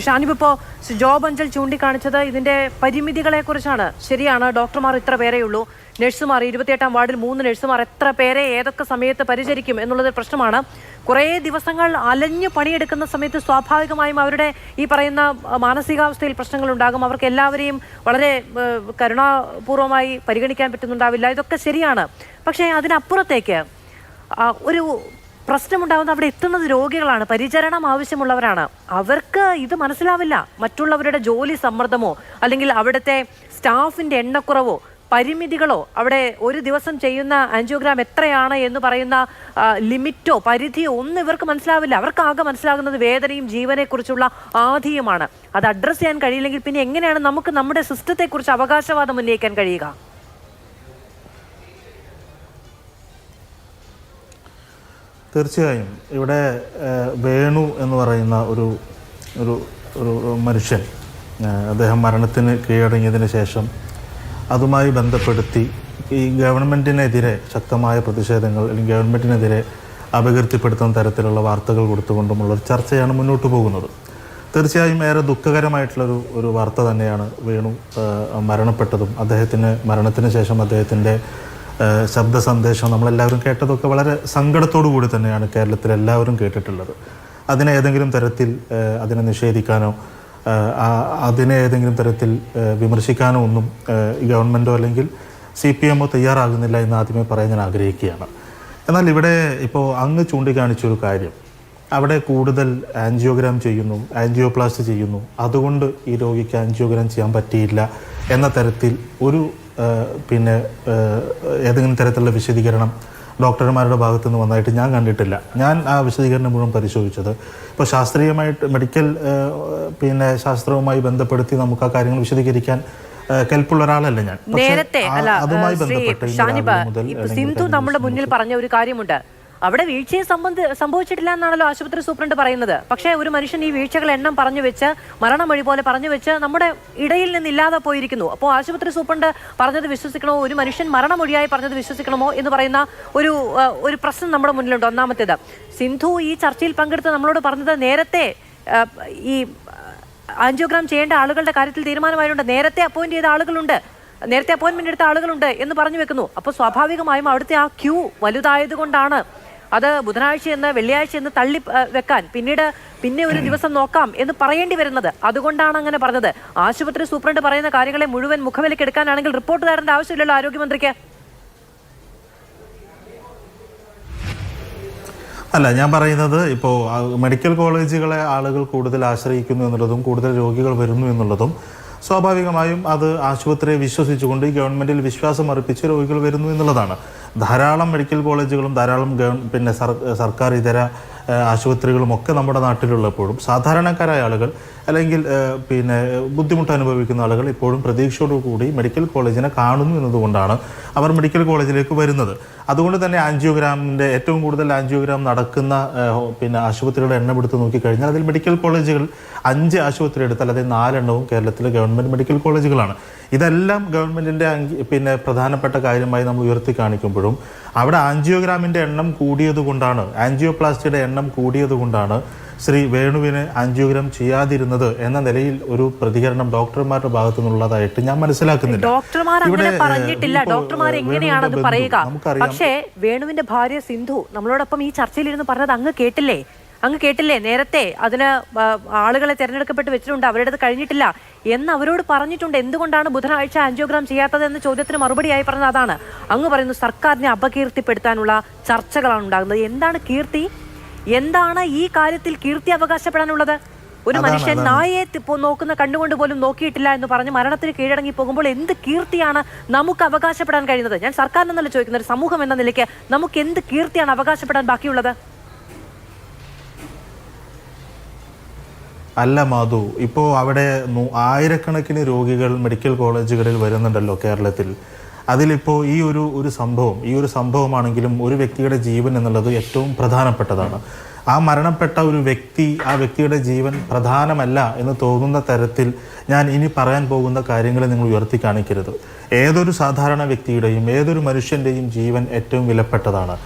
ഷാനിബ്, ഇപ്പോൾ ജോബ് അഞ്ചൽ ചൂണ്ടിക്കാണിച്ചത് ഇതിന്റെ പരിമിതികളെ കുറിച്ചാണ്. ശരിയാണ്, ഡോക്ടർമാർ ഇത്ര പേരെയുള്ളൂ, നഴ്സുമാർ 28-ാം വാർഡിൽ 3 നഴ്സുമാർ എത്ര പേരെ ഏതൊക്കെ സമയത്ത് പരിചരിക്കും എന്നുള്ളത് പ്രശ്നമാണ്. കുറേ ദിവസങ്ങൾ അലഞ്ഞു പണിയെടുക്കുന്ന സമയത്ത് സ്വാഭാവികമായും അവരുടെ ഈ പറയുന്ന മാനസികാവസ്ഥയിൽ പ്രശ്നങ്ങൾ ഉണ്ടാകും. അവർക്ക് എല്ലാവരെയും വളരെ കരുണാപൂർവമായി പരിഗണിക്കാൻ പറ്റുന്നുണ്ടാവില്ല. ഇതൊക്കെ ശരിയാണ്. പക്ഷേ അതിനപ്പുറത്തേക്ക് ഒരു പ്രശ്നമുണ്ടാകുന്ന അവിടെ എത്തുന്നത് രോഗികളാണ്, പരിചരണം ആവശ്യമുള്ളവരാണ്. അവർക്ക് ഇത് മനസ്സിലാവില്ല. മറ്റുള്ളവരുടെ ജോലി സമ്മർദ്ദമോ അല്ലെങ്കിൽ അവിടുത്തെ സ്റ്റാഫിന്റെ എണ്ണക്കുറവോ പരിമിതികളോ അവിടെ ഒരു ദിവസം ചെയ്യുന്ന ആൻജിയോഗ്രാം എത്രയാണ് എന്ന് പറയുന്ന ലിമിറ്റോ പരിധിയോ ഒന്നും ഇവർക്ക് മനസ്സിലാവില്ല. അവർക്ക് മനസ്സിലാകുന്നത് വേദനയും ജീവനെക്കുറിച്ചുള്ള ആധിയുമാണ്. അത് അഡ്രസ്സ് ചെയ്യാൻ കഴിയില്ലെങ്കിൽ പിന്നെ എങ്ങനെയാണ് നമുക്ക് നമ്മുടെ സിസ്റ്റത്തെക്കുറിച്ച് അവകാശവാദം ഉന്നയിക്കാൻ കഴിയുക? തീർച്ചയായും ഇവിടെ വേണു എന്ന് പറയുന്ന ഒരു ഒരു ഒരു മനുഷ്യൻ, അദ്ദേഹം മരണത്തിന് കീഴടങ്ങിയതിന് ശേഷം അതുമായി ബന്ധപ്പെടുത്തി ഈ ഗവൺമെൻറ്റിനെതിരെ ശക്തമായ പ്രതിഷേധങ്ങൾ അല്ലെങ്കിൽ ഗവൺമെൻറ്റിനെതിരെ അപകീർത്തിപ്പെടുത്തുന്ന തരത്തിലുള്ള വാർത്തകൾ കൊടുത്തുകൊണ്ടുമുള്ളൊരു ചർച്ചയാണ് മുന്നോട്ട് പോകുന്നത്. തീർച്ചയായും ഏറെ ദുഃഖകരമായിട്ടുള്ളൊരു ഒരു വാർത്ത തന്നെയാണ് വേണു മരണപ്പെട്ടതും മരണത്തിന് ശേഷം അദ്ദേഹത്തിൻ്റെ ശബ്ദ സന്ദേശം നമ്മളെല്ലാവരും കേട്ടതൊക്കെ വളരെ സങ്കടത്തോടു കൂടി തന്നെയാണ് കേരളത്തിൽ എല്ലാവരും കേട്ടിട്ടുള്ളത്. അതിനെ ഏതെങ്കിലും തരത്തിൽ അതിനെ നിഷേധിക്കാനോ അതിനെ ഏതെങ്കിലും തരത്തിൽ വിമർശിക്കാനോ ഒന്നും ഈ ഗവൺമെൻറ്റോ അല്ലെങ്കിൽ CPM തയ്യാറാകുന്നില്ല എന്ന് ആദ്യമേ പറയാൻ ഞാൻ ആഗ്രഹിക്കുകയാണ്. എന്നാൽ ഇവിടെ ഇപ്പോൾ അങ്ങ് ചൂണ്ടിക്കാണിച്ചൊരു കാര്യം, അവിടെ കൂടുതൽ ആൻജിയോഗ്രാം ചെയ്യുന്നു, ആൻജിയോപ്ലാസ്റ്റി ചെയ്യുന്നു, അതുകൊണ്ട് ഈ രോഗിക്ക് ആൻജിയോഗ്രാം ചെയ്യാൻ പറ്റിയില്ല എന്ന തരത്തിൽ ഒരു ഏതെങ്കിലും തരത്തിലുള്ള വിശദീകരണം ഡോക്ടർമാരുടെ ഭാഗത്തു നിന്ന് വന്നതായിട്ട് ഞാൻ കണ്ടിട്ടില്ല. ഞാൻ ആ വിശദീകരണം മുഴുവൻ പരിശോധിച്ചത് ഇപ്പോൾ ശാസ്ത്രീയമായിട്ട് മെഡിക്കൽ ശാസ്ത്രവുമായി ബന്ധപ്പെടുത്തി നമുക്ക് ആ കാര്യങ്ങൾ വിശദീകരിക്കാൻ കെൽപ്പുള്ള ഒരാളല്ല ഞാൻ. നേരത്തെ അതുമായി ബന്ധപ്പെട്ട് സിന്ധു നമ്മുടെ മുന്നിൽ പറഞ്ഞ ഒരു കാര്യമുണ്ട്, അവിടെ വീഴ്ചയെ സംഭവിച്ചിട്ടില്ല എന്നാണല്ലോ ആശുപത്രി സൂപ്രണ്ട് പറയുന്നത്. പക്ഷേ ഒരു മനുഷ്യൻ ഈ വീഴ്ചകൾ എണ്ണം പറഞ്ഞു വെച്ച് മരണമൊഴി പോലെ പറഞ്ഞു വെച്ച് നമ്മുടെ ഇടയിൽ നിന്ന് ഇല്ലാതെ പോയിരിക്കുന്നു. അപ്പോൾ ആശുപത്രി സൂപ്രണ്ട് പറഞ്ഞത് വിശ്വസിക്കണമോ, ഒരു മനുഷ്യൻ മരണമൊഴിയായി പറഞ്ഞത് വിശ്വസിക്കണമോ എന്ന് പറയുന്ന ഒരു പ്രശ്നം നമ്മുടെ മുന്നിലുണ്ട്. ഒന്നാമത്തേത്, സിന്ധു ഈ ചർച്ചയിൽ പങ്കെടുത്ത് നമ്മളോട് പറഞ്ഞത് നേരത്തെ ഈ ആൻജിയോഗ്രാം ചെയ്യേണ്ട ആളുകളുടെ കാര്യത്തിൽ തീരുമാനമായതുകൊണ്ട് നേരത്തെ അപ്പോയിന്റ് ചെയ്ത ആളുകളുണ്ട്, നേരത്തെ അപ്പോയിന്റ്മെന്റ് എടുത്ത ആളുകളുണ്ട് എന്ന് പറഞ്ഞു വെക്കുന്നു. അപ്പോൾ സ്വാഭാവികമായും അവിടുത്തെ ആ ക്യൂ വലുതായത് കൊണ്ടാണ് അത് ബുധനാഴ്ച എന്ന് വെള്ളിയാഴ്ച എന്ന് തള്ളി വെക്കാൻ പിന്നെ ഒരു ദിവസം നോക്കാം എന്ന് പറയേണ്ടി വരുന്നത്. അതുകൊണ്ടാണ് അങ്ങനെ പറഞ്ഞത്. ആശുപത്രി സൂപ്രണ്ട് പറയുന്ന കാര്യങ്ങളെ മുഴുവൻ മുഖവിലേക്ക് എടുക്കാനാണെങ്കിൽ റിപ്പോർട്ട് തരേണ്ട ആവശ്യമില്ലല്ലോ ആരോഗ്യമന്ത്രിക്ക്. അല്ല, ഞാൻ പറയുന്നത് ഇപ്പോൾ മെഡിക്കൽ കോളേജുകളെ ആളുകൾ കൂടുതൽ ആശ്രയിക്കുന്നു എന്നുള്ളതും കൂടുതൽ രോഗികൾ വരുന്നു എന്നുള്ളതും സ്വാഭാവികമായും അത് ആശുപത്രിയെ വിശ്വസിച്ചുകൊണ്ട് ഈ ഗവൺമെൻറ്റിൽ വിശ്വാസം അർപ്പിച്ച് രോഗികൾ വരുന്നു എന്നുള്ളതാണ്. ധാരാളം മെഡിക്കൽ കോളേജുകളും ധാരാളം സർക്കാർ ഇതര ആശുപത്രികളും ഒക്കെ നമ്മുടെ നാട്ടിലുള്ളപ്പോഴും സാധാരണക്കാരായ ആളുകൾ അല്ലെങ്കിൽ ബുദ്ധിമുട്ട് അനുഭവിക്കുന്ന ആളുകൾ ഇപ്പോഴും പ്രതീക്ഷയോടുകൂടി മെഡിക്കൽ കോളേജിനെ കാണുന്നു എന്നതുകൊണ്ടാണ് അവർ മെഡിക്കൽ കോളേജിലേക്ക് വരുന്നത്. അതുകൊണ്ട് തന്നെ ഏറ്റവും കൂടുതൽ ആൻജിയോഗ്രാം നടക്കുന്ന ആശുപത്രികളുടെ എണ്ണം എടുത്ത് നോക്കിക്കഴിഞ്ഞാൽ അതിൽ മെഡിക്കൽ കോളേജുകൾ 5 ആശുപത്രി എടുത്താൽ അതിൽ 4 എണ്ണവും കേരളത്തിലെ ഗവൺമെൻറ് മെഡിക്കൽ കോളേജുകളാണ്. ഇതെല്ലാം ഗവൺമെൻറ്റിൻ്റെ പ്രധാനപ്പെട്ട കാര്യമായി നമ്മൾ ഉയർത്തി കാണിക്കുമ്പോഴും അവിടെ ആൻജിയോഗ്രാമിൻ്റെ എണ്ണം കൂടിയതുകൊണ്ടാണ്, ആൻജിയോപ്ലാസ്റ്റിയുടെ എണ്ണം കൂടിയതുകൊണ്ടാണ് ശ്രീ വേണുവിന് ആൻജിയോഗ്രാം ചെയ്യാതിരുന്നത് എന്ന നിലയിൽ ഒരു പ്രതികരണം ഡോക്ടർമാരുടെ ഭാഗത്തു നിന്നുള്ളതായിട്ട് ഞാൻ മനസ്സിലാക്കുന്നില്ല. ഡോക്ടർമാർ അങ്ങനെ പറഞ്ഞിട്ടില്ല. ഡോക്ടർമാർ എങ്ങനെയാണത് പറയുക? പക്ഷേ വേണുവിന്റെ ഭാര്യ സിന്ധു നമ്മളോടൊപ്പം ഈ ചർച്ചയിലിരുന്ന് പറഞ്ഞത് അങ്ങ് കേട്ടില്ലേ? നേരത്തെ അതിന് ആളുകളെ തെരഞ്ഞെടുക്കപ്പെട്ട് വെച്ചിട്ടുണ്ട്, അവരുടേത് കഴിഞ്ഞിട്ടില്ല എന്ന് അവരോട് പറഞ്ഞിട്ടുണ്ട്. എന്തുകൊണ്ടാണ് ബുധനാഴ്ച ആൻജിയോഗ്രാം ചെയ്യാത്തത് എന്ന ചോദ്യത്തിന് മറുപടിയായി പറഞ്ഞത് അതാണ്. അങ്ങ് പറയുന്നു സർക്കാരിനെ അപകീർത്തിപ്പെടുത്താനുള്ള ചർച്ചകളാണ് ഉണ്ടാകുന്നത്. എന്താണ് കീർത്തി? എന്താണ് ഈ കാര്യത്തിൽ കീർത്തി അവകാശപ്പെടാനുള്ളത്? ഒരു മനുഷ്യൻ നായയെ നോക്കുന്ന കണ്ണുകൊണ്ട് പോലും നോക്കിയിട്ടില്ല എന്ന് പറഞ്ഞ് മരണത്തിന് കീഴടങ്ങി പോകുമ്പോൾ എന്ത് കീർത്തിയാണ് നമുക്ക് അവകാശപ്പെടാൻ കഴിയുന്നത്? ഞാൻ സർക്കാരിനെന്നല്ല ചോദിക്കുന്നത്, ഒരു സമൂഹം എന്ന നിലയ്ക്ക് നമുക്ക് എന്ത് കീർത്തിയാണ് അവകാശപ്പെടാൻ ബാക്കിയുള്ളത്? അല്ല മാധു, ഇപ്പോൾ അവിടെ ആയിരക്കണക്കിന് രോഗികൾ മെഡിക്കൽ കോളേജുകളിൽ വരുന്നുണ്ടല്ലോ കേരളത്തിൽ. അതിലിപ്പോൾ ഈ ഒരു സംഭവമാണെങ്കിലും ഒരു വ്യക്തിയുടെ ജീവൻ എന്നുള്ളത് ഏറ്റവും പ്രധാനപ്പെട്ടതാണ്. ആ മരണപ്പെട്ട ഒരു ആ വ്യക്തിയുടെ ജീവൻ പ്രധാനമല്ല എന്ന് തോന്നുന്ന തരത്തിൽ ഞാൻ ഇനി പറയാൻ പോകുന്ന കാര്യങ്ങളെ നിങ്ങൾ ഉയർത്തി കാണിക്കരുത്. ഏതൊരു സാധാരണ വ്യക്തിയുടെയും ഏതൊരു മനുഷ്യൻ്റെയും ജീവൻ ഏറ്റവും വിലപ്പെട്ടതാണ്.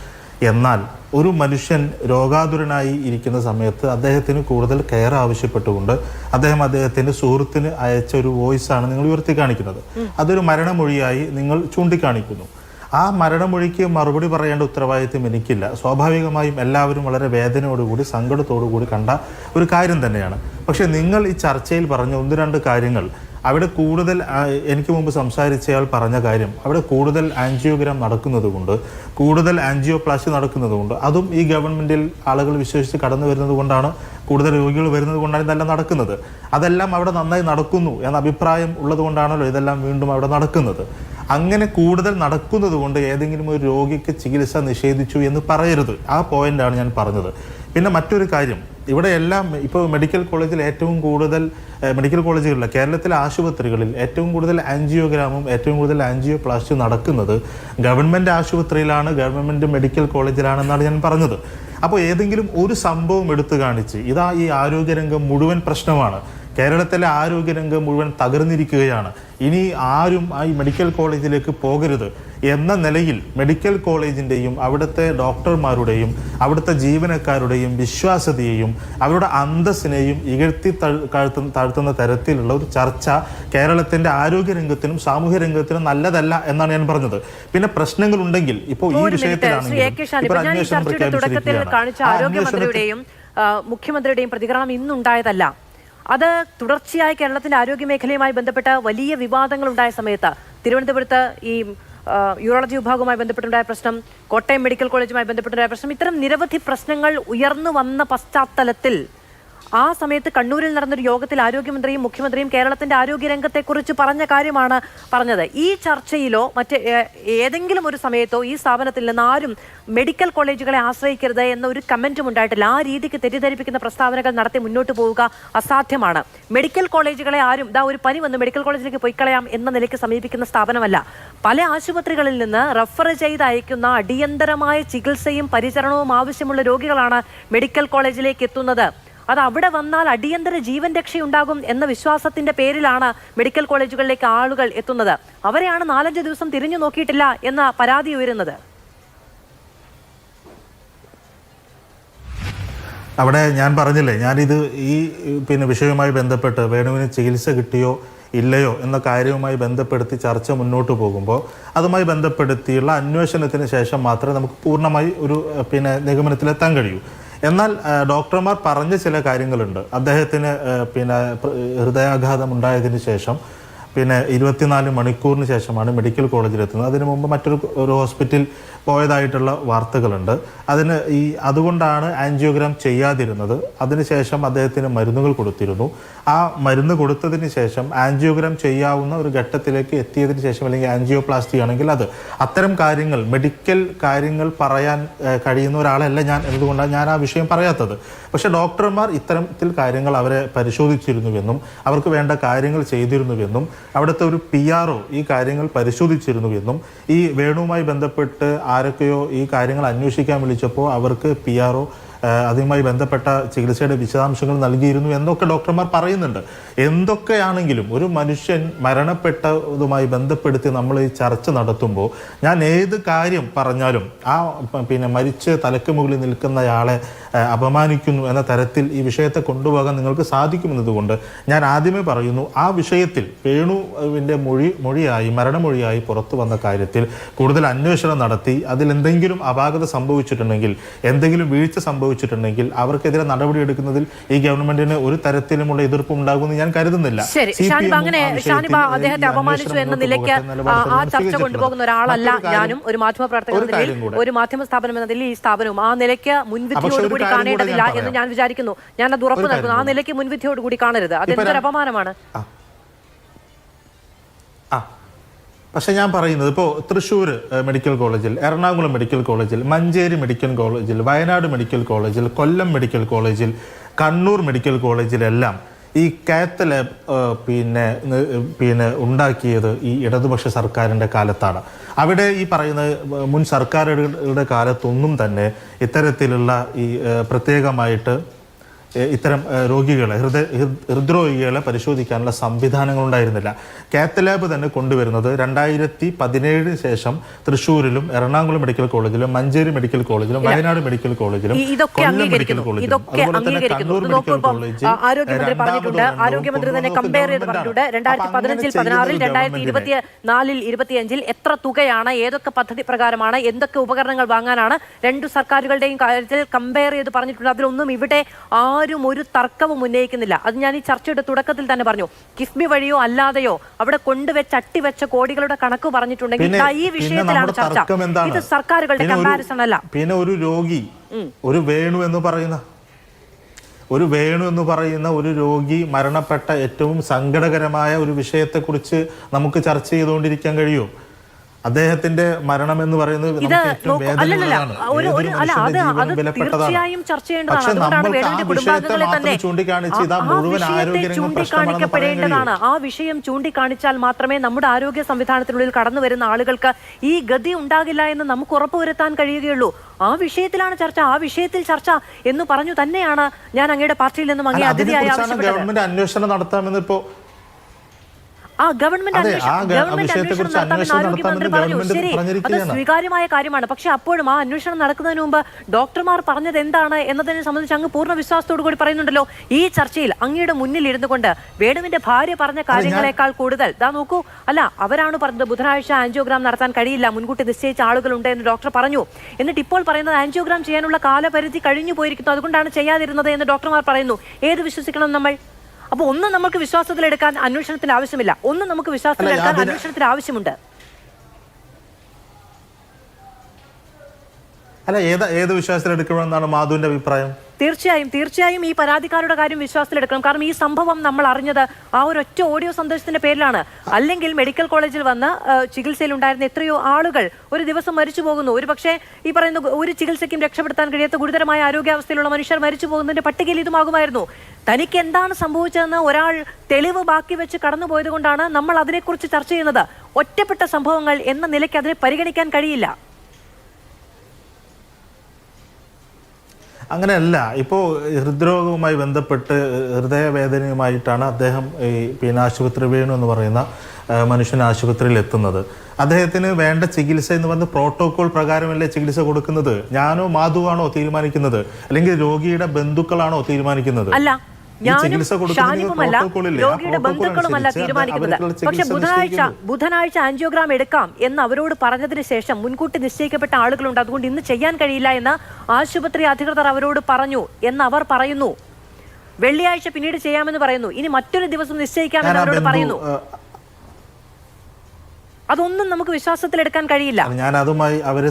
എന്നാൽ ഒരു മനുഷ്യൻ രോഗാതുരനായി ഇരിക്കുന്ന സമയത്ത് അദ്ദേഹത്തിന് കൂടുതൽ കെയർ ആവശ്യപ്പെട്ടുകൊണ്ട് അദ്ദേഹത്തിൻ്റെ സുഹൃത്തിന് അയച്ച ഒരു വോയിസാണ് നിങ്ങൾ ഉയർത്തി കാണിക്കുന്നത്. അതൊരു മരണമൊഴിയായി നിങ്ങൾ ചൂണ്ടിക്കാണിക്കുന്നു. ആ മരണമൊഴിക്ക് മറുപടി പറയേണ്ട ഉത്തരവാദിത്വം എനിക്കില്ല. സ്വാഭാവികമായും എല്ലാവരും വളരെ വേദനയോടുകൂടി സങ്കടത്തോടുകൂടി കണ്ട ഒരു കാര്യം തന്നെയാണ്. പക്ഷേ നിങ്ങൾ ഈ ചർച്ചയിൽ പറഞ്ഞ ഒന്ന് രണ്ട് കാര്യങ്ങൾ, അവിടെ കൂടുതൽ എനിക്ക് മുമ്പ് സംസാരിച്ചയാൾ പറഞ്ഞ കാര്യം, അവിടെ കൂടുതൽ ആൻജിയോഗ്രാം നടക്കുന്നതുകൊണ്ട്, കൂടുതൽ ആൻജിയോപ്ലാസ്റ്റി നടക്കുന്നതുകൊണ്ട്, അതും ഈ ഗവൺമെൻറ്റിൽ ആളുകൾ വിശ്വസിച്ച് കടന്നു വരുന്നത് കൊണ്ടാണ്, കൂടുതൽ രോഗികൾ വരുന്നത് കൊണ്ടാണ് ഇതെല്ലാം നടക്കുന്നത്. അതെല്ലാം അവിടെ നന്നായി നടക്കുന്നു എന്ന അഭിപ്രായം ഉള്ളത് കൊണ്ടാണല്ലോ ഇതെല്ലാം വീണ്ടും അവിടെ നടക്കുന്നത്. അങ്ങനെ കൂടുതൽ നടക്കുന്നത് കൊണ്ട് ഏതെങ്കിലും ഒരു രോഗിക്ക് ചികിത്സ നിഷേധിച്ചു എന്ന് പറയരുത്. ആ പോയിന്റാണ് ഞാൻ പറഞ്ഞത്. പിന്നെ മറ്റൊരു കാര്യം, ഇവിടെ എല്ലാം ഇപ്പോൾ മെഡിക്കൽ കോളേജിൽ ഏറ്റവും കൂടുതൽ മെഡിക്കൽ കോളേജുകളിലെ കേരളത്തിലെ ആശുപത്രികളിൽ ഏറ്റവും കൂടുതൽ ആൻജിയോഗ്രാമും ഏറ്റവും കൂടുതൽ ആൻജിയോപ്ലാസ്റ്റിയും നടക്കുന്നത് ഗവൺമെൻറ് ആശുപത്രിയിലാണ്, ഗവൺമെൻറ് മെഡിക്കൽ കോളേജിലാണെന്നാണ് ഞാൻ പറഞ്ഞത്. അപ്പോൾ ഏതെങ്കിലും ഒരു സംഭവം എടുത്തു കാണിച്ച് ഇതാ ഈ ആരോഗ്യരംഗം മുഴുവൻ പ്രശ്നമാണ്, കേരളത്തിലെ ആരോഗ്യരംഗം മുഴുവൻ തകർന്നിരിക്കുകയാണ്, ഇനി ആരും ഈ മെഡിക്കൽ കോളേജിലേക്ക് പോകരുത് എന്ന നിലയിൽ മെഡിക്കൽ കോളേജിൻ്റെയും അവിടുത്തെ ഡോക്ടർമാരുടെയും അവിടുത്തെ ജീവനക്കാരുടെയും വിശ്വാസ്യതയെയും അവരുടെ അന്തസ്സിനെയും ഇകഴ്ത്തി താഴ്ത്തുന്ന തരത്തിലുള്ള ഒരു ചർച്ച കേരളത്തിൻ്റെ ആരോഗ്യരംഗത്തിനും സാമൂഹ്യ രംഗത്തിനും നല്ലതല്ല എന്നാണ് ഞാൻ പറഞ്ഞത്. പിന്നെ പ്രശ്നങ്ങൾ ഉണ്ടെങ്കിൽ ഇപ്പോൾ ഈ വിഷയത്തിലാണെങ്കിലും മുഖ്യമന്ത്രിയുടെയും പ്രതികരണം ഇന്നുണ്ടായതല്ല. അത് തുടർച്ചയായി കേരളത്തിന്റെ ആരോഗ്യ മേഖലയുമായി ബന്ധപ്പെട്ട വലിയ വിവാദങ്ങൾ ഉണ്ടായ സമയത്ത് തിരുവനന്തപുരത്ത് ഈ യൂറോളജി വിഭാഗവുമായി ബന്ധപ്പെട്ടുണ്ടായ പ്രശ്നം, കോട്ടയം മെഡിക്കൽ കോളേജുമായി ബന്ധപ്പെട്ടുണ്ടായ പ്രശ്നം, ഇത്തരം നിരവധി പ്രശ്നങ്ങൾ ഉയർന്നു വന്ന പശ്ചാത്തലത്തിൽ ആ സമയത്ത് കണ്ണൂരിൽ നടന്നൊരു യോഗത്തിൽ ആരോഗ്യമന്ത്രിയും മുഖ്യമന്ത്രിയും കേരളത്തിന്റെ ആരോഗ്യരംഗത്തെക്കുറിച്ച് പറഞ്ഞ കാര്യമാണ് പറഞ്ഞത്. ഈ ചർച്ചയിലോ മറ്റ് ഏതെങ്കിലും ഒരു സമയത്തോ ഈ സ്ഥാപനത്തിൽ നിന്ന് ആരും മെഡിക്കൽ കോളേജുകളെ ആശ്രയിക്കരുത് എന്ന ഒരു കമന്റും ഉണ്ടായിട്ടില്ല. ആ രീതിക്ക് തെറ്റിദ്ധരിപ്പിക്കുന്ന പ്രസ്താവനകൾ നടത്തി മുന്നോട്ട് പോവുക അസാധ്യമാണ്. മെഡിക്കൽ കോളേജുകളെ ആരും ഒരു പനി വന്ന് മെഡിക്കൽ കോളേജിലേക്ക് പോയിക്കളയാം എന്ന നിലയ്ക്ക് സമീപിക്കുന്ന സ്ഥാപനമല്ല. പല ആശുപത്രികളിൽ നിന്ന് റെഫർ ചെയ്ത് അയക്കുന്ന അടിയന്തരമായ ചികിത്സയും പരിചരണവും ആവശ്യമുള്ള രോഗികളാണ് മെഡിക്കൽ കോളേജിലേക്ക് എത്തുന്നത്. അത് അവിടെ വന്നാൽ അടിയന്തര ജീവൻ രക്ഷയുണ്ടാകും എന്ന വിശ്വാസത്തിന്റെ പേരിലാണ് മെഡിക്കൽ കോളേജുകളിലേക്ക് ആളുകൾ എത്തുന്നത്. അവരെയാണ് 4-5 ദിവസം തിരിഞ്ഞു നോക്കിയിട്ടില്ല എന്ന പരാതി ഉയരുന്നത്. അവിടെ ഞാൻ പറഞ്ഞില്ലേ, ഞാനിത് ഈ വിഷയവുമായി ബന്ധപ്പെട്ട് വേണുവിന് ചികിത്സ കിട്ടിയോ ഇല്ലയോ എന്ന കാര്യവുമായി ബന്ധപ്പെടുത്തി ചർച്ച മുന്നോട്ട് പോകുമ്പോൾ അതുമായി ബന്ധപ്പെടുത്തിയുള്ള അന്വേഷണത്തിന് ശേഷം മാത്രമേ നമുക്ക് പൂർണ്ണമായി ഒരു നിഗമനത്തിലെത്താൻ കഴിയൂ. എന്നാൽ ഡോക്ടർമാർ പറഞ്ഞ ചില കാര്യങ്ങളുണ്ട്. അദ്ദേഹത്തിന് ഹൃദയാഘാതം ഉണ്ടായതിന് ശേഷം 24 മണിക്കൂറിന് ശേഷമാണ് മെഡിക്കൽ കോളേജിലെത്തുന്നത്. അതിനു മുമ്പ് മറ്റൊരു ഹോസ്പിറ്റൽ പോയതായിട്ടുള്ള വാർത്തകളുണ്ട്. അതുകൊണ്ടാണ് ആൻജിയോഗ്രാം ചെയ്യാതിരുന്നത്. അതിനുശേഷം അദ്ദേഹത്തിന് മരുന്നുകൾ കൊടുത്തിരുന്നു. ആ മരുന്ന് കൊടുത്തതിന് ശേഷം ആൻജിയോഗ്രാം ചെയ്യാവുന്ന ഒരു ഘട്ടത്തിലേക്ക് എത്തിയതിന് ശേഷം, അല്ലെങ്കിൽ ആൻജിയോപ്ലാസ്റ്റി ആണെങ്കിൽ അത്തരം കാര്യങ്ങൾ, മെഡിക്കൽ കാര്യങ്ങൾ പറയാൻ കഴിയുന്ന ഒരാളല്ല ഞാൻ. എന്തുകൊണ്ടാണ് ഞാൻ ആ വിഷയം പറയാത്തത്? പക്ഷേ ഡോക്ടർമാർ ഇത്തരത്തിൽ കാര്യങ്ങൾ അവരെ പരിശോധിച്ചിരുന്നുവെന്നും അവർക്ക് വേണ്ട കാര്യങ്ങൾ ചെയ്തിരുന്നുവെന്നും അവിടുത്തെ ഒരു PRO ഈ കാര്യങ്ങൾ പരിശോധിച്ചിരുന്നുവെന്നും ഈ വേണുവുമായി ബന്ധപ്പെട്ട് ആരൊക്കെയോ ഈ കാര്യങ്ങൾ അന്വേഷിക്കാൻ വിളിച്ചപ്പോൾ അവർക്ക് PRO അതുമായി ബന്ധപ്പെട്ട ചികിത്സയുടെ വിശദാംശങ്ങൾ നൽകിയിരുന്നു എന്നൊക്കെ ഡോക്ടർമാർ പറയുന്നുണ്ട്. എന്തൊക്കെയാണെങ്കിലും ഒരു മനുഷ്യൻ മരണപ്പെട്ടതുമായി ബന്ധപ്പെടുത്തി നമ്മൾ ഈ ചർച്ച നടത്തുമ്പോൾ ഞാൻ ഏത് കാര്യം പറഞ്ഞാലും ആ മരിച്ച് തലക്ക് മുകളിൽ നിൽക്കുന്നയാളെ അപമാനിക്കുന്നു എന്ന തരത്തിൽ ഈ വിഷയത്തെ കൊണ്ടുപോകാൻ നിങ്ങൾക്ക് സാധിക്കുമെന്നതുകൊണ്ട് ഞാൻ ആദ്യമേ പറയുന്നു, ആ വിഷയത്തിൽ വേണുവിൻ്റെ മൊഴിയായി മരണമൊഴിയായി പുറത്തു വന്ന കാര്യത്തിൽ കൂടുതൽ അന്വേഷണം നടത്തി അതിലെന്തെങ്കിലും അപാകത സംഭവിച്ചിട്ടുണ്ടെങ്കിൽ, എന്തെങ്കിലും വീഴ്ച സംഭവിച്ചിട്ടുണ്ടെങ്കിൽ അവർക്കെതിരെ നടപടിയെടുക്കുന്നതിൽ ഈ ഗവൺമെന്റിന് ഒരു തരത്തിലുമുള്ള എതിർപ്പ് ഉണ്ടാകുമെന്ന് ഞാൻ കരുതുന്നില്ല. അദ്ദേഹത്തെ അപമാനിച്ചു എന്ന നിലയ്ക്ക് ആ ചർച്ച കൊണ്ടുപോകുന്ന ഒരാളല്ല ഞാനും. ഒരു മാധ്യമ പ്രവർത്തകൻ, ഒരു മാധ്യമ സ്ഥാപനം എന്ന നിലയിൽ ഈ സ്ഥാപനവും ആ നിലയ്ക്ക് മുൻവിധിയോടുകൂടി കാണേണ്ടതില്ല എന്ന് ഞാൻ വിചാരിക്കുന്നു. ഞാൻ അത് ഉറപ്പ് നൽകുന്നു. ആ നിലയ്ക്ക് മുൻവിധിയോടുകൂടി കാണരുത്. അതെന്തൊരു അപമാനമാണ്. പക്ഷെ ഞാൻ പറയുന്നത് ഇപ്പോൾ തൃശ്ശൂർ മെഡിക്കൽ കോളേജിൽ, എറണാകുളം മെഡിക്കൽ കോളേജിൽ, മഞ്ചേരി മെഡിക്കൽ കോളേജിൽ, വയനാട് മെഡിക്കൽ കോളേജിൽ, കൊല്ലം മെഡിക്കൽ കോളേജിൽ, കണ്ണൂർ മെഡിക്കൽ കോളേജിലെല്ലാം ഈ കാത്ത് ലാബ് ഉണ്ടാക്കിയത് ഈ ഇടതുപക്ഷ സർക്കാരിൻ്റെ കാലത്താണ്. അവിടെ ഈ പറയുന്ന മുൻ സർക്കാരുകളുടെ കാലത്തൊന്നും തന്നെ ഇത്തരത്തിലുള്ള ഈ പ്രത്യേകമായിട്ട് ഇത്തരം രോഗികളെ ഹൃദ്രോഗികളെ പരിശോധിക്കാനുള്ള സംവിധാനങ്ങൾ ഉണ്ടായിരുന്നില്ല. കാത്ത് ലാബ് തന്നെ കൊണ്ടുവരുന്നത് 2017 ശേഷം തൃശ്ശൂരിലും എറണാകുളം മെഡിക്കൽ കോളേജിലും മഞ്ചേരി മെഡിക്കൽ കോളേജിലും വയനാട് മെഡിക്കൽ കോളേജിലും കൊല്ലം മെഡിക്കൽ കോളേജിലും അതുപോലെ തന്നെ കണ്ണൂർ മെഡിക്കൽ കോളേജ് ആരോഗ്യമന്ത്രി പറഞ്ഞിട്ടുണ്ട്. ആരോഗ്യമന്ത്രി തന്നെ കമ്പയർ ചെയ്ത് പറഞ്ഞിട്ടുണ്ട്. 2015, 16, 2024, 25 എത്ര തുകയാണ്, ഏതൊക്കെ പദ്ധതി പ്രകാരമാണ്, എന്തൊക്കെ ഉപകരണങ്ങൾ വാങ്ങാനാണ് രണ്ടു സർക്കാരുകളുടെയും കാര്യത്തിൽ കമ്പയർ ചെയ്ത് പറഞ്ഞിട്ടുണ്ട്. അതിലൊന്നും ഇവിടെ ആരും ഒരു തർക്കവും ഉന്നയിക്കുന്നില്ല. അത് ഞാൻ ഈ ചർച്ചയുടെ തുടക്കത്തിൽ തന്നെ പറഞ്ഞു. കിഫ്ബി വഴിയോ അല്ലാതെയോ അവിടെ കൊണ്ടുവച്ച് അട്ടിവെച്ച കോടികളുടെ കണക്ക് പറഞ്ഞിട്ടുണ്ടെങ്കിൽ ഈ വിഷയത്തിലാണ് ചർച്ച. ഇത് സർക്കാരുകളുടെ കമ്പാരിസൺ അല്ല. പിന്നെ ഒരു രോഗി, ഒരു വേണു എന്ന് പറയുന്ന ഒരു രോഗി മരണപ്പെട്ട ഏറ്റവും സങ്കടകരമായ ഒരു വിഷയത്തെക്കുറിച്ച് നമുക്ക് ചർച്ച ചെയ്തുകൊണ്ടിരിക്കാൻ കഴിയും. അദ്ദേഹത്തിന്റെ മരണം എന്ന് പറയുന്നത് തീർച്ചയായും ചർച്ച ചെയ്യേണ്ടതാണ്. ആ വിഷയം ചൂണ്ടിക്കാണിച്ചാൽ മാത്രമേ നമ്മുടെ ആരോഗ്യ സംവിധാനത്തിനുള്ളിൽ കടന്നു വരുന്ന ആളുകൾക്ക് ഈ ഗതി ഉണ്ടാകില്ല എന്ന് നമുക്ക് ഉറപ്പുവരുത്താൻ കഴിയുകയുള്ളൂ. ആ വിഷയത്തിലാണ് ചർച്ച. ആ വിഷയത്തിൽ ചർച്ച എന്ന് പറഞ്ഞു തന്നെയാണ് ഞാൻ അങ്ങയുടെ പാർട്ടിയിൽ നിന്നും അങ്ങേ അതിഥിയായി ഗവൺമെന്റ് അന്വേഷണം നടത്താമെന്ന് ഇപ്പോ ഗവൺമെന്റ് അന്വേഷണം നടത്താമെന്ന് ആരോഗ്യമന്ത്രി പറഞ്ഞു. ശരി, അത് സ്വീകാര്യമായ കാര്യമാണ്. പക്ഷെ അപ്പോഴും ആ അന്വേഷണം നടക്കുന്നതിന് മുമ്പ് ഡോക്ടർമാർ പറഞ്ഞത് എന്താണ് എന്നതിനെ സംബന്ധിച്ച് അങ്ങ് പൂർണ്ണ വിശ്വാസത്തോടു കൂടി പറയുന്നുണ്ടല്ലോ. ഈ ചർച്ചയിൽ അങ്ങയുടെ മുന്നിൽ ഇരുന്നു കൊണ്ട് വേണുവിന്റെ ഭാര്യ പറഞ്ഞ കാര്യങ്ങളെക്കാൾ കൂടുതൽ നോക്കൂ, അവരാണ് പറഞ്ഞത് ബുധനാഴ്ച ആൻജിയോഗ്രാം നടത്താൻ കഴിയില്ല, മുൻകൂട്ടി നിശ്ചയിച്ച ആളുകളുണ്ട് എന്ന് ഡോക്ടർ പറഞ്ഞു. എന്നിട്ട് ഇപ്പോൾ പറയുന്നത് ആൻജിയോഗ്രാം ചെയ്യാനുള്ള കാലപരിധി കഴിഞ്ഞു പോയിരിക്കുന്നു, അതുകൊണ്ടാണ് ചെയ്യാതിരുന്നത് എന്ന് ഡോക്ടർമാർ പറയുന്നു. ഏത് വിശ്വസിക്കണം നമ്മൾ? അപ്പൊ ഒന്നും നമുക്ക് വിശ്വാസത്തിലെടുക്കാൻ അന്വേഷണത്തിന് ആവശ്യമില്ല, ഒന്നും നമുക്ക് വിശ്വാസത്തിലെടുക്കാൻ അന്വേഷണത്തിന് ആവശ്യമുണ്ട്. ഏത് വിശ്വാസത്തിലെടുക്കണമെന്നാണ് മാധുവിന്റെ അഭിപ്രായം? തീർച്ചയായും ഈ പരാതിക്കാരുടെ കാര്യം വിശ്വാസത്തിലെടുക്കണം. കാരണം ഈ സംഭവം നമ്മൾ അറിഞ്ഞത് ആ ഒരൊറ്റ ഓഡിയോ സന്ദേശത്തിന്റെ പേരിലാണ്. അല്ലെങ്കിൽ മെഡിക്കൽ കോളേജിൽ വന്ന് ചികിത്സയിലുണ്ടായിരുന്ന എത്രയോ ആളുകൾ ഒരു ദിവസം മരിച്ചു പോകുന്നു. ഒരു പക്ഷേ ഈ പറയുന്ന ഒരു ചികിത്സയ്ക്കും രക്ഷപ്പെടുത്താൻ കഴിയാത്ത ഗുരുതരമായ ആരോഗ്യാവസ്ഥയിലുള്ള മനുഷ്യർ മരിച്ചു പോകുന്നതിന്റെ പട്ടികയിൽ ഇതുമാകുമായിരുന്നു. തനിക്ക് എന്താണ് സംഭവിച്ചതെന്ന് ഒരാൾ തെളിവ് ബാക്കി വെച്ച് കടന്നുപോയത് കൊണ്ടാണ് നമ്മൾ അതിനെക്കുറിച്ച് ചർച്ച ചെയ്യുന്നത്. ഒറ്റപ്പെട്ട സംഭവങ്ങൾ എന്ന നിലയ്ക്ക് അതിനെ പരിഗണിക്കാൻ കഴിയില്ല. അങ്ങനെയല്ല. ഇപ്പോൾ ഹൃദ്രോഗവുമായി ബന്ധപ്പെട്ട് ഹൃദയവേദനയുമായിട്ടാണ് അദ്ദേഹം പിന്നെ ആശുപത്രി വേണു എന്ന് പറയുന്ന മനുഷ്യൻ ആശുപത്രിയിൽ എത്തുന്നത്. അദ്ദേഹത്തിന് വേണ്ട ചികിത്സ എന്ന് പറഞ്ഞ് പ്രോട്ടോകോൾ പ്രകാരമല്ലേ ചികിത്സ കൊടുക്കുന്നത്? ഞാനോ മാധുവാണോ തീരുമാനിക്കുന്നത്? അല്ലെങ്കിൽ രോഗിയുടെ ബന്ധുക്കളാണോ തീരുമാനിക്കുന്നത്? രോഗിയുടെ ബന്ധുക്കളുമല്ല തീരുമാനിക്കുന്നത്. പക്ഷെ ബുധനാഴ്ച ആൻജിയോഗ്രാം എടുക്കാം എന്ന് അവരോട് പറഞ്ഞതിന് ശേഷം മുൻകൂട്ടി നിശ്ചയിക്കപ്പെട്ട ആളുകളുണ്ട്, അതുകൊണ്ട് ഇന്ന് ചെയ്യാൻ കഴിയില്ല എന്ന് ആശുപത്രി അധികൃതർ അവരോട് പറഞ്ഞു എന്ന് അവർ പറയുന്നു. വെള്ളിയാഴ്ച പിന്നീട് ചെയ്യാമെന്ന് പറയുന്നു. ഇനി മറ്റൊരു ദിവസം നിശ്ചയിക്കാമെന്ന് അവരോട് പറയുന്നു. അതൊന്നും നമുക്ക് വിശ്വാസത്തിലെടുക്കാൻ കഴിയില്ല. ഞാൻ അതുമായി അവര്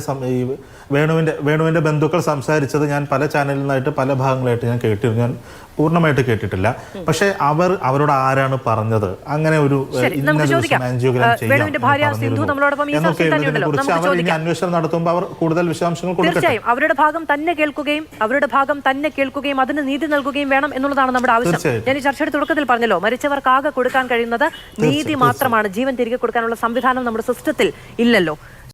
വേണുവിന്റെ ബന്ധുക്കൾ സംസാരിച്ചത് ഞാൻ പല ചാനലിൽ നിന്നായിട്ട് പല ഭാഗങ്ങളായിട്ട് ഞാൻ കേട്ടിരുന്നു. ഞാൻ പൂർണ്ണമായിട്ട് കേട്ടിട്ടില്ല. പക്ഷെ അവരോട് ആരാണ് പറഞ്ഞത് അങ്ങനെ ഒരു അന്വേഷണം നടത്തുമ്പോൾ അവർ കൂടുതൽ വിശദാംശങ്ങൾ കൊടുക്കട്ടെ. അവരുടെ ഭാഗം തന്നെ കേൾക്കുകയും അതിന് നീതി നൽകുകയും വേണം എന്നുള്ളതാണ് നമ്മുടെ ആവശ്യം. ഞാൻ ഈ ചർച്ചയുടെ തുടക്കത്തിൽ പറഞ്ഞല്ലോ, മരിച്ചവർക്കാകെ കൊടുക്കാൻ കഴിയുന്നത് നീതി മാത്രമാണ്. ജീവൻ തിരികെ കൊടുക്കാനുള്ള സംവിധാനം നമ്മുടെ സിസ്റ്റത്തിൽ ഇല്ലല്ലോ.